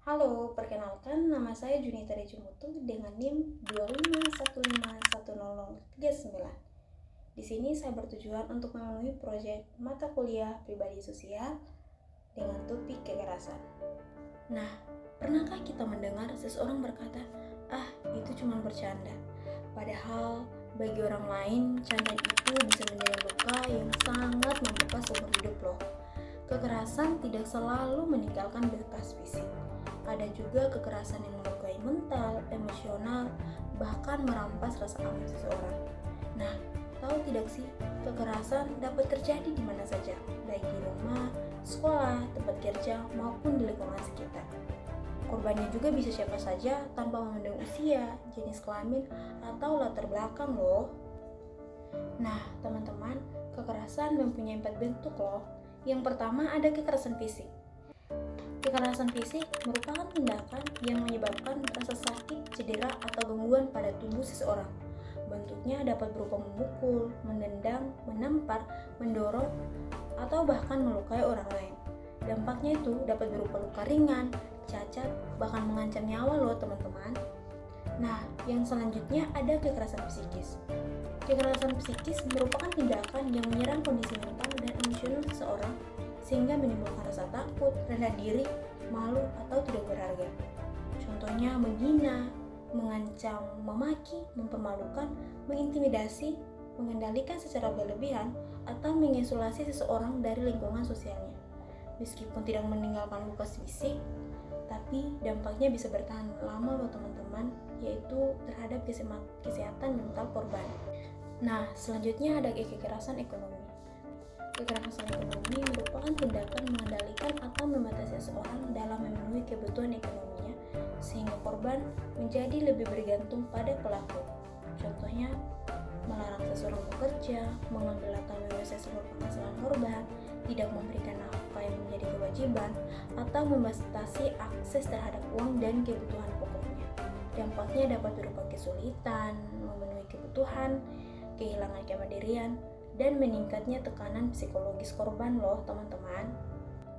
Halo, perkenalkan nama saya Junita Rejumutu dengan NIM 251510039. Di sini saya bertujuan untuk memenuhi proyek mata kuliah pribadi sosial dengan topik kekerasan. Nah, pernahkah kita mendengar seseorang berkata, itu cuma bercanda. Padahal bagi orang lain, candaan itu bisa menjadi luka yang sangat membekas seumur hidup loh. Kekerasan tidak selalu meninggalkan bekas fisik. Ada juga kekerasan yang melukai mental, emosional, bahkan merampas rasa aman seseorang. Nah, tahu tidak sih, kekerasan dapat terjadi di mana saja, baik di rumah, sekolah, tempat kerja, maupun di lingkungan sekitar. Korbannya juga bisa siapa saja tanpa memandang usia, jenis kelamin, atau latar belakang loh. Nah, teman-teman, kekerasan mempunyai 4 bentuk loh. Yang pertama ada kekerasan fisik. Kekerasan fisik merupakan tindakan yang menyebabkan rasa sakit, cedera, atau gangguan pada tubuh seseorang. Bentuknya dapat berupa memukul, menendang, menampar, mendorong, atau bahkan melukai orang lain. Dampaknya itu dapat berupa luka ringan, cacat, bahkan mengancam nyawa loh teman-teman. Nah, yang selanjutnya ada kekerasan psikis. Kekerasan psikis merupakan tindakan yang menyerang kondisi mental dan emosional seseorang sehingga menimbulkan rasa takut, rendah diri, malu, atau tidak berharga. Contohnya menghina, mengancam, memaki, mempermalukan, mengintimidasi, mengendalikan secara berlebihan, atau mengisolasi seseorang dari lingkungan sosialnya. Meskipun tidak meninggalkan luka fisik, tapi dampaknya bisa bertahan lama loh teman-teman, yaitu terhadap kesehatan mental korban. Nah, selanjutnya ada kekerasan ekonomi. Kekerasan ekonomi merupakan tindakan mengendalikan atau membatasi seseorang dalam memenuhi kebutuhan ekonominya, sehingga korban menjadi lebih bergantung pada pelaku. Contohnya, melarang seseorang bekerja, mengambil atau menguasai seluruh penghasilan korban, tidak memberikan nafkah yang menjadi kewajiban, atau membatasi akses terhadap uang dan kebutuhan pokoknya. Dampaknya dapat berupa kesulitan memenuhi kebutuhan, kehilangan kemandirian, dan meningkatnya tekanan psikologis korban loh teman-teman.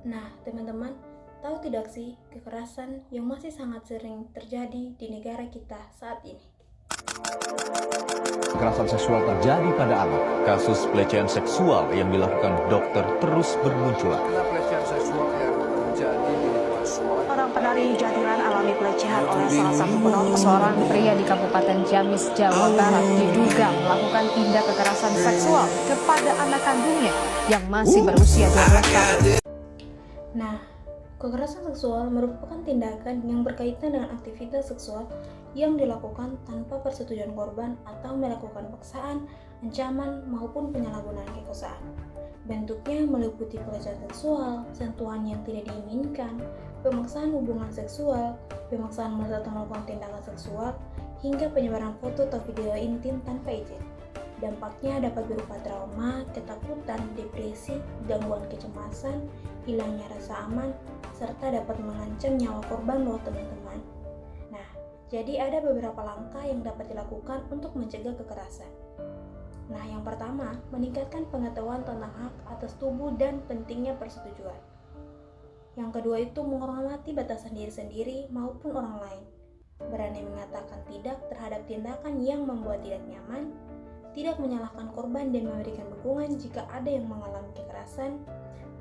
Nah teman-teman, tahu tidak sih kekerasan yang masih sangat sering terjadi di negara kita saat ini? Kekerasan seksual terjadi pada anak. Kasus pelecehan seksual yang dilakukan dokter terus bermunculan. Pelecehan seksual yang terjadi di lingkungan sekolah. Orang penari jadilan alami pelecehan oleh salah satu penonton. Seorang pria di Kabupaten Ciamis, Jawa Barat diduga melakukan tindak kekerasan seksual kepada anak kandungnya yang masih berusia 12 tahun. Nah, kekerasan seksual merupakan tindakan yang berkaitan dengan aktivitas seksual yang dilakukan tanpa persetujuan korban atau melakukan paksaan, ancaman, maupun penyalahgunaan kekuasaan. Bentuknya meliputi pelecehan seksual, sentuhan yang tidak diinginkan, pemaksaan hubungan seksual, pemaksaan merasa melakukan tindakan seksual, hingga penyebaran foto atau video intim tanpa izin. Dampaknya dapat berupa trauma, ketakutan, depresi, gangguan kecemasan, hilangnya rasa aman, serta dapat mengancam nyawa korban loh teman-teman. Nah, jadi ada beberapa langkah yang dapat dilakukan untuk mencegah kekerasan. Nah, yang pertama, meningkatkan pengetahuan tentang hak atas tubuh dan pentingnya persetujuan. Yang kedua itu menghormati batasan diri sendiri maupun orang lain. Berani mengatakan tidak terhadap tindakan yang membuat tidak nyaman, tidak menyalahkan korban dan memberikan dukungan jika ada yang mengalami kekerasan,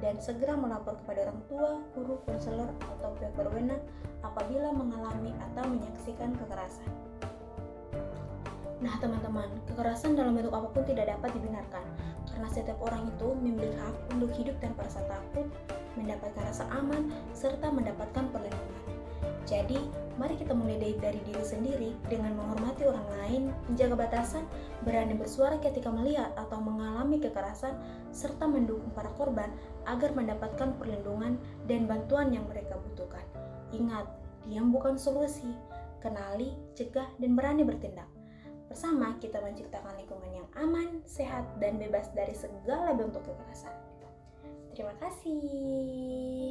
dan segera melapor kepada orang tua, guru, konselor, atau pihak berwenang apabila mengalami atau menyaksikan kekerasan. Nah teman-teman, kekerasan dalam bentuk apapun tidak dapat dibenarkan, karena setiap orang itu memiliki hak untuk hidup tanpa rasa takut, mendapatkan rasa aman, serta mendapatkan perlindungan. Jadi, mari kita mulai dari diri sendiri dengan menghormati orang lain, menjaga batasan, berani bersuara ketika melihat atau mengalami kekerasan, serta mendukung para korban agar mendapatkan perlindungan dan bantuan yang mereka butuhkan. Ingat, diam bukan solusi. Kenali, cegah, dan berani bertindak. Bersama kita menciptakan lingkungan yang aman, sehat, dan bebas dari segala bentuk kekerasan. Terima kasih.